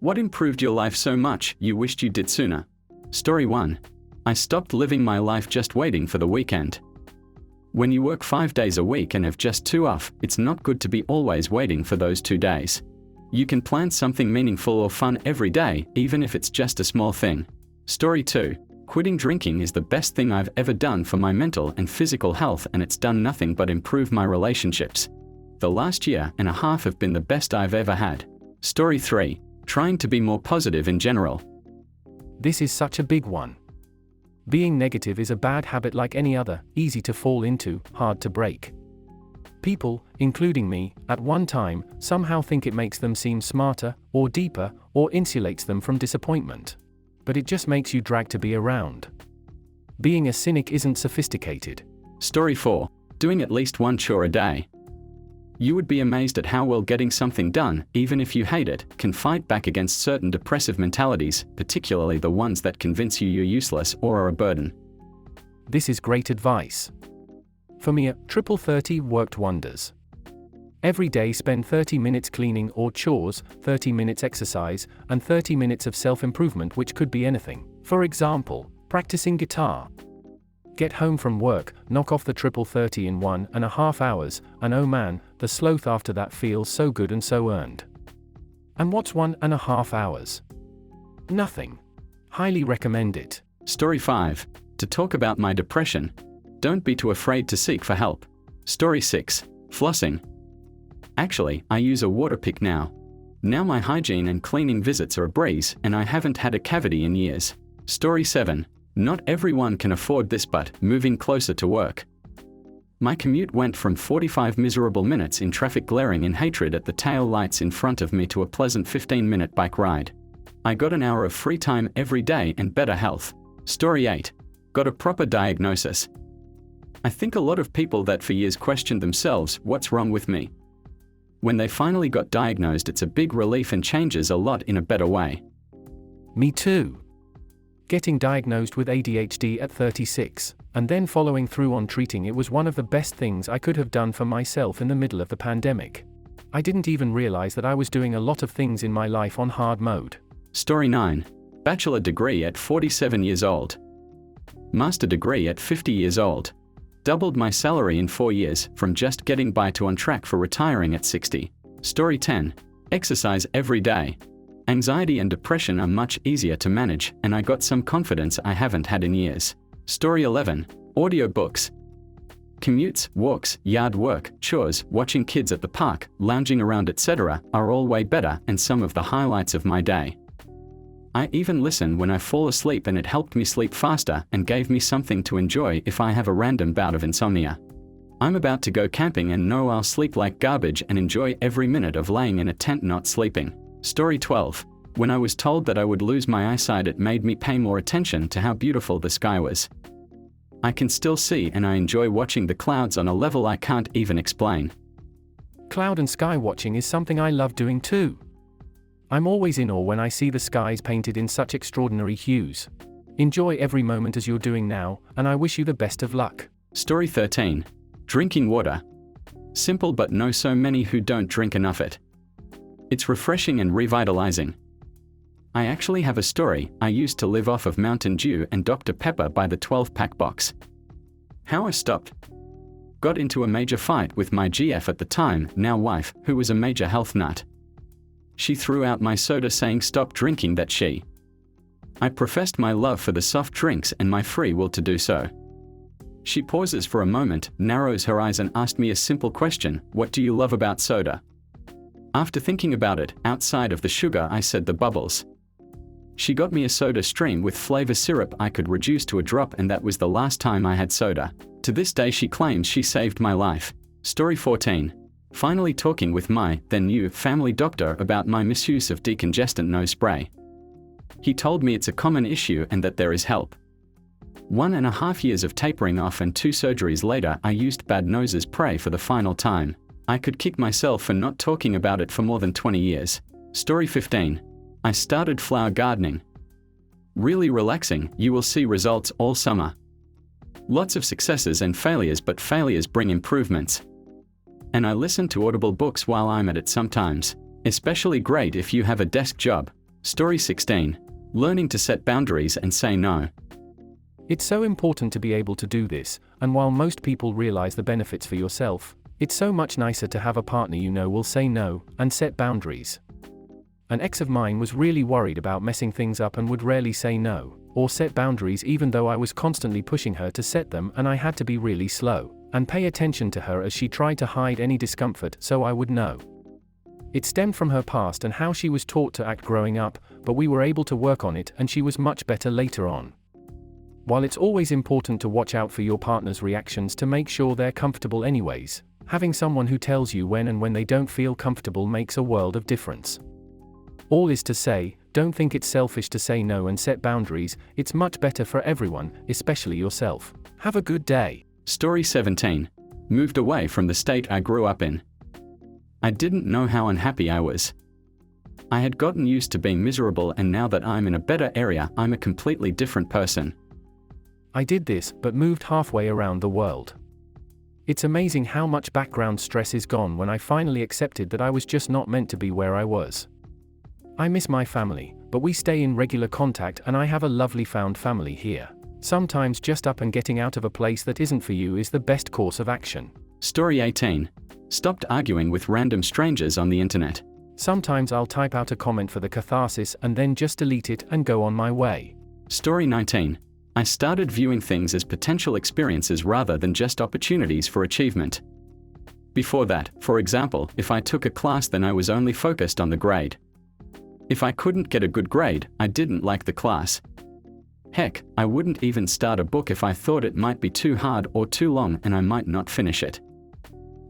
What improved your life so much you wished you did sooner? Story 1. I stopped living my life just waiting for the weekend. When you work 5 days a week and have just 2 off, it's not good to be always waiting for those 2 days. You can plan something meaningful or fun every day, even if it's just a small thing. Story 2. Quitting drinking is the best thing I've ever done for my mental and physical health, and it's done nothing but improve my relationships. The last year and a half have been the best I've ever had. Story 3. Trying to be more positive in general. This is such a big one. Being negative is a bad habit like any other, easy to fall into, hard to break. People, including me, at one time, somehow think it makes them seem smarter, or deeper, or insulates them from disappointment. But it just makes you drag to be around. Being a cynic isn't sophisticated. Story 4. Doing at least one chore a day. You would be amazed at how well getting something done, even if you hate it, can fight back against certain depressive mentalities, particularly the ones that convince you you're useless or are a burden. This is great advice. For me, a triple 30 worked wonders. Every day spend 30 minutes cleaning or chores, 30 minutes exercise, and 30 minutes of self-improvement, which could be anything. For example, practicing guitar. Get home from work, knock off the triple 30 in 1.5 hours, and oh man, the sloth after that feels so good and so earned. And what's 1.5 hours? Nothing. Highly recommend it. Story 5. To talk about my depression. Don't be too afraid to seek for help. Story 6. Flossing. Actually, I use a water pick now. Now my hygiene and cleaning visits are a breeze, and I haven't had a cavity in years. Story 7. Not everyone can afford this, but moving closer to work. My commute went from 45 miserable minutes in traffic glaring in hatred at the tail lights in front of me to a pleasant 15-minute bike ride. I got an hour of free time every day and better health. Story 8. Got a proper diagnosis. I think a lot of people that for years questioned themselves, what's wrong with me? When they finally got diagnosed, it's a big relief and changes a lot in a better way. Me too. Getting diagnosed with ADHD at 36, and then following through on treating it was one of the best things I could have done for myself in the middle of the pandemic. I didn't even realize that I was doing a lot of things in my life on hard mode. Story 9. Bachelor degree at 47 years old. Master degree at 50 years old. Doubled my salary in 4 years, from just getting by to on track for retiring at 60. Story 10. Exercise every day. Anxiety and depression are much easier to manage, and I got some confidence I haven't had in years. Story 11. Audiobooks. Commutes, walks, yard work, chores, watching kids at the park, lounging around etc. are all way better and some of the highlights of my day. I even listen when I fall asleep, and it helped me sleep faster and gave me something to enjoy if I have a random bout of insomnia. I'm about to go camping and know I'll sleep like garbage and enjoy every minute of laying in a tent not sleeping. Story 12. When I was told that I would lose my eyesight, it made me pay more attention to how beautiful the sky was. I can still see, and I enjoy watching the clouds on a level I can't even explain. Cloud and sky watching is something I love doing too. I'm always in awe when I see the skies painted in such extraordinary hues. Enjoy every moment as you're doing now, and I wish you the best of luck. Story 13. Drinking water. Simple, but know so many who don't drink enough it. It's refreshing and revitalizing. I actually have a story. I used to live off of Mountain Dew and Dr. Pepper by the 12-pack box. How I stopped? Got into a major fight with my GF at the time, now wife, who was a major health nut. She threw out my soda saying stop drinking that shit. I professed my love for the soft drinks and my free will to do so. She pauses for a moment, narrows her eyes and asked me a simple question, what do you love about soda? After thinking about it, outside of the sugar I said the bubbles. She got me a soda stream with flavor syrup I could reduce to a drop, and that was the last time I had soda. To this day she claims she saved my life. Story 14. Finally talking with my, then new, family doctor about my misuse of decongestant nose spray. He told me it's a common issue and that there is help. 1.5 years of tapering off and 2 surgeries later, I used bad noses spray for the final time. I could kick myself for not talking about it for more than 20 years. Story 15. I started flower gardening. Really relaxing, you will see results all summer. Lots of successes and failures, but failures bring improvements. And I listen to Audible books while I'm at it sometimes. Especially great if you have a desk job. Story 16. Learning to set boundaries and say no. It's so important to be able to do this, and while most people realize the benefits for yourself, it's so much nicer to have a partner you know will say no, and set boundaries. An ex of mine was really worried about messing things up and would rarely say no, or set boundaries even though I was constantly pushing her to set them, and I had to be really slow, and pay attention to her as she tried to hide any discomfort so I would know. It stemmed from her past and how she was taught to act growing up, but we were able to work on it and she was much better later on. While it's always important to watch out for your partner's reactions to make sure they're comfortable anyways, having someone who tells you when and when they don't feel comfortable makes a world of difference. All is to say, don't think it's selfish to say no and set boundaries, it's much better for everyone, especially yourself. Have a good day. Story 17. Moved away from the state I grew up in. I didn't know how unhappy I was. I had gotten used to being miserable, and now that I'm in a better area, I'm a completely different person. I did this, but moved halfway around the world. It's amazing how much background stress is gone when I finally accepted that I was just not meant to be where I was. I miss my family, but we stay in regular contact and I have a lovely found family here. Sometimes just up and getting out of a place that isn't for you is the best course of action. Story 18. Stopped arguing with random strangers on the internet. Sometimes I'll type out a comment for the catharsis and then just delete it and go on my way. Story 19. I started viewing things as potential experiences rather than just opportunities for achievement. Before that, for example, if I took a class, then I was only focused on the grade. If I couldn't get a good grade, I didn't like the class. Heck, I wouldn't even start a book if I thought it might be too hard or too long and I might not finish it.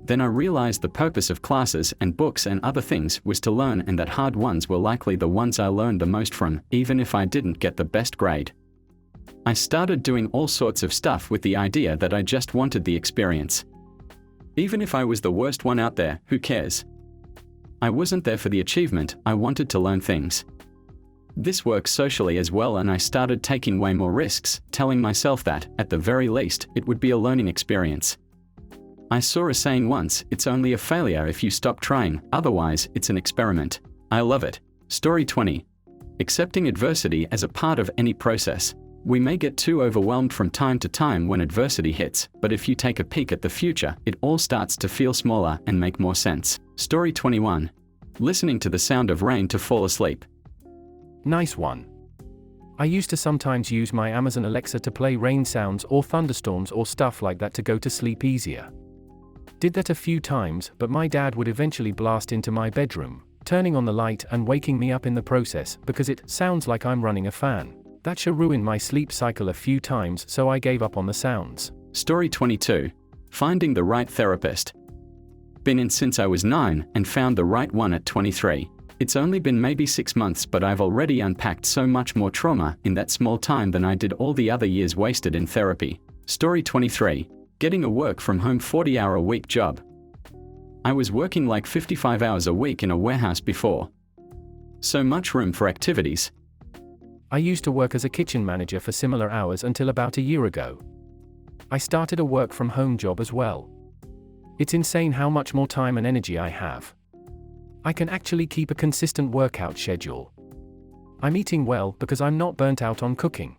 Then I realized the purpose of classes and books and other things was to learn, and that hard ones were likely the ones I learned the most from, even if I didn't get the best grade. I started doing all sorts of stuff with the idea that I just wanted the experience. Even if I was the worst one out there, who cares? I wasn't there for the achievement, I wanted to learn things. This works socially as well, and I started taking way more risks, telling myself that, at the very least, it would be a learning experience. I saw a saying once, it's only a failure if you stop trying, otherwise, it's an experiment. I love it. Story 20. Accepting adversity as a part of any process. We may get too overwhelmed from time to time when adversity hits, but if you take a peek at the future, it all starts to feel smaller and make more sense. Story 21. Listening to the sound of rain to fall asleep. Nice one. I used to sometimes use my Amazon Alexa to play rain sounds or thunderstorms or stuff like that to go to sleep easier. Did that a few times, but my dad would eventually blast into my bedroom, turning on the light and waking me up in the process because it sounds like I'm running a fan. That sure ruined my sleep cycle a few times, so I gave up on the sounds. Story 22. Finding the right therapist. Been in since I was 9 and found the right one at 23. It's only been maybe 6 months, but I've already unpacked so much more trauma in that small time than I did all the other years wasted in therapy. Story 23. Getting a work from home 40-hour-a-week job. I was working like 55 hours a week in a warehouse before. So much room for activities. I used to work as a kitchen manager for similar hours until about a year ago. I started a work from home job as well. It's insane how much more time and energy I have. I can actually keep a consistent workout schedule. I'm eating well because I'm not burnt out on cooking.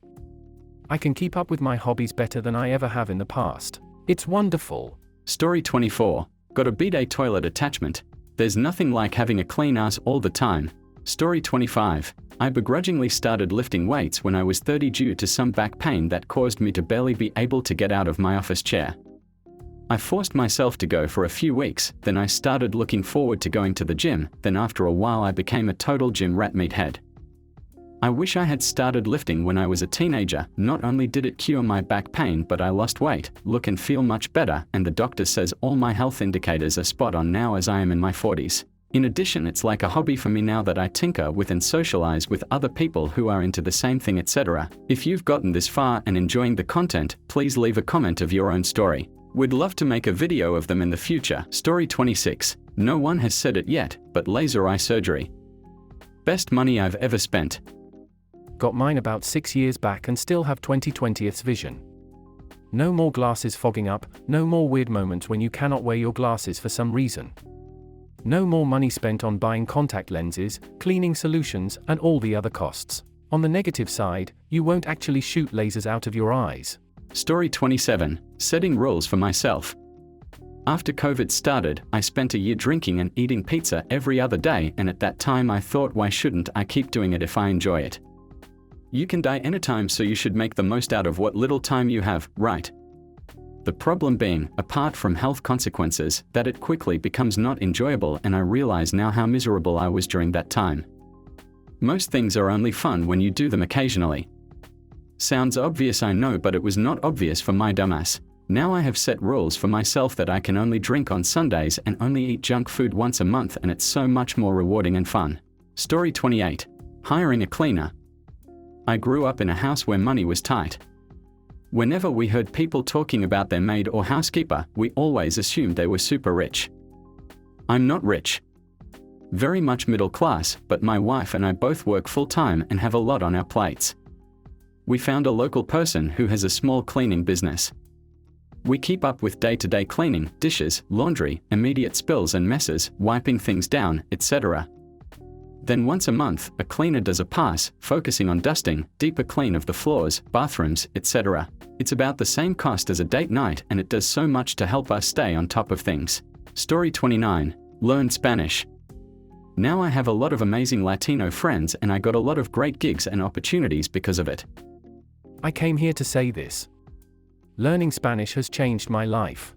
I can keep up with my hobbies better than I ever have in the past. It's wonderful. Story 24. Got a bidet toilet attachment. There's nothing like having a clean ass all the time. Story 25. I begrudgingly started lifting weights when I was 30 due to some back pain that caused me to barely be able to get out of my office chair. I forced myself to go for a few weeks, then I started looking forward to going to the gym, then after a while I became a total gym rat meathead. I wish I had started lifting when I was a teenager. Not only did it cure my back pain, but I lost weight, look and feel much better, and the doctor says all my health indicators are spot on now as I am in my 40s. In addition, it's like a hobby for me now that I tinker with and socialize with other people who are into the same thing, etc. If you've gotten this far and enjoying the content, please leave a comment of your own story. We'd love to make a video of them in the future. Story 26. No one has said it yet, but laser eye surgery. Best money I've ever spent. Got mine about 6 years back and still have 20/20ths vision. No more glasses fogging up, no more weird moments when you cannot wear your glasses for some reason. No more money spent on buying contact lenses, cleaning solutions, and all the other costs. On the negative side, you won't actually shoot lasers out of your eyes. Story 27. Setting rules for myself. After COVID started, I spent a year drinking and eating pizza every other day, and at that time I thought, why shouldn't I keep doing it if I enjoy it? You can die anytime, so you should make the most out of what little time you have, right? The problem being, apart from health consequences, that it quickly becomes not enjoyable, and I realize now how miserable I was during that time. Most things are only fun when you do them occasionally. Sounds obvious, I know, but it was not obvious for my dumbass. Now I have set rules for myself that I can only drink on Sundays and only eat junk food once a month, and it's so much more rewarding and fun. Story 28. Hiring a cleaner. I grew up in a house where money was tight. Whenever we heard people talking about their maid or housekeeper, we always assumed they were super rich. I'm not rich. Very much middle class, but my wife and I both work full-time and have a lot on our plates. We found a local person who has a small cleaning business. We keep up with day-to-day cleaning, dishes, laundry, immediate spills and messes, wiping things down, etc. Then once a month, a cleaner does a pass, focusing on dusting, deeper clean of the floors, bathrooms, etc. It's about the same cost as a date night, and it does so much to help us stay on top of things. Story 29. Learn Spanish. Now I have a lot of amazing Latino friends, and I got a lot of great gigs and opportunities because of it. I came here to say this. Learning Spanish has changed my life.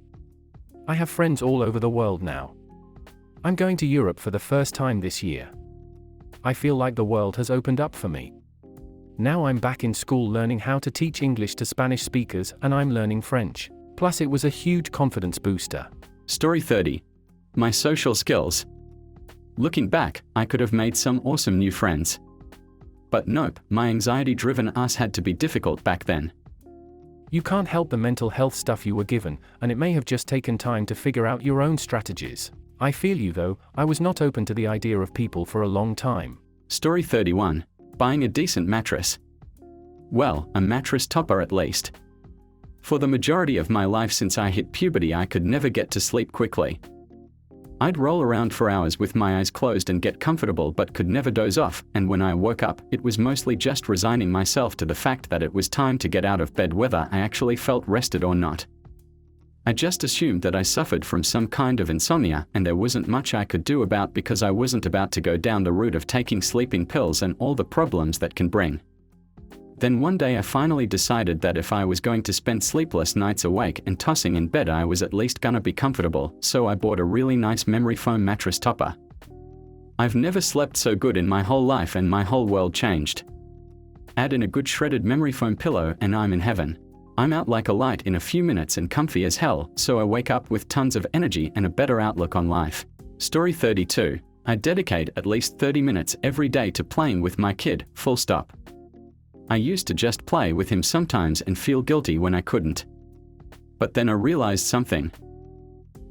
I have friends all over the world now. I'm going to Europe for the first time this year. I feel like the world has opened up for me. Now I'm back in school learning how to teach English to Spanish speakers, and I'm learning French. Plus it was a huge confidence booster. Story 30. My social skills. Looking back, I could have made some awesome new friends. But nope, my anxiety-driven ass had to be difficult back then. You can't help the mental health stuff you were given, and it may have just taken time to figure out your own strategies. I feel you though, I was not open to the idea of people for a long time. Story 31. Buying a decent mattress. Well, a mattress topper at least. For the majority of my life since I hit puberty, I could never get to sleep quickly. I'd roll around for hours with my eyes closed and get comfortable, but could never doze off, and when I woke up, it was mostly just resigning myself to the fact that it was time to get out of bed whether I actually felt rested or not. I just assumed that I suffered from some kind of insomnia, and there wasn't much I could do about because I wasn't about to go down the route of taking sleeping pills and all the problems that can bring. Then one day I finally decided that if I was going to spend sleepless nights awake and tossing in bed, I was at least gonna be comfortable, so I bought a really nice memory foam mattress topper. I've never slept so good in my whole life, and my whole world changed. Add in a good shredded memory foam pillow and I'm in heaven. I'm out like a light in a few minutes and comfy as hell, so I wake up with tons of energy and a better outlook on life. Story 32. I dedicate at least 30 minutes every day to playing with my kid, full stop. I used to just play with him sometimes and feel guilty when I couldn't. But then I realized something.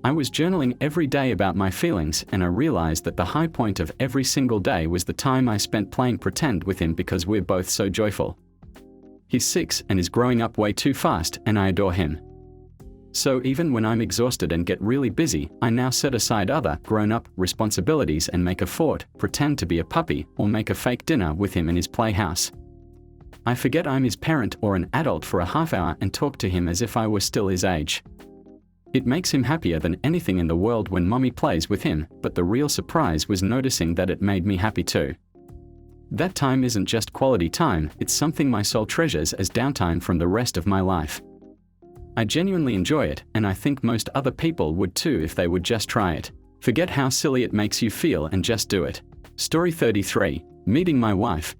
I was journaling every day about my feelings, and I realized that the high point of every single day was the time I spent playing pretend with him because we're both so joyful. He's 6 and is growing up way too fast, and I adore him. So even when I'm exhausted and get really busy, I now set aside other grown-up responsibilities and make a fort, pretend to be a puppy, or make a fake dinner with him in his playhouse. I forget I'm his parent or an adult for a half hour and talk to him as if I were still his age. It makes him happier than anything in the world when mommy plays with him, but the real surprise was noticing that it made me happy too. That time isn't just quality time, it's something my soul treasures as downtime from the rest of my life. I genuinely enjoy it, and I think most other people would too if they would just try it. Forget how silly it makes you feel and just do it. Story 33. Meeting my wife.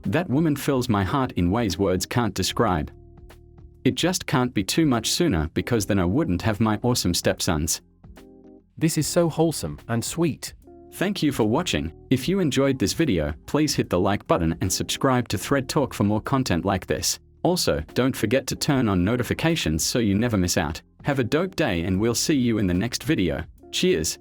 That woman fills my heart in ways words can't describe. It just can't be too much sooner, because then I wouldn't have my awesome stepsons. This is so wholesome and sweet. Thank you for watching. If you enjoyed this video, please hit the like button and subscribe to Thread Talk for more content like this. Also, don't forget to turn on notifications so you never miss out. Have a dope day, and we'll see you in the next video. Cheers!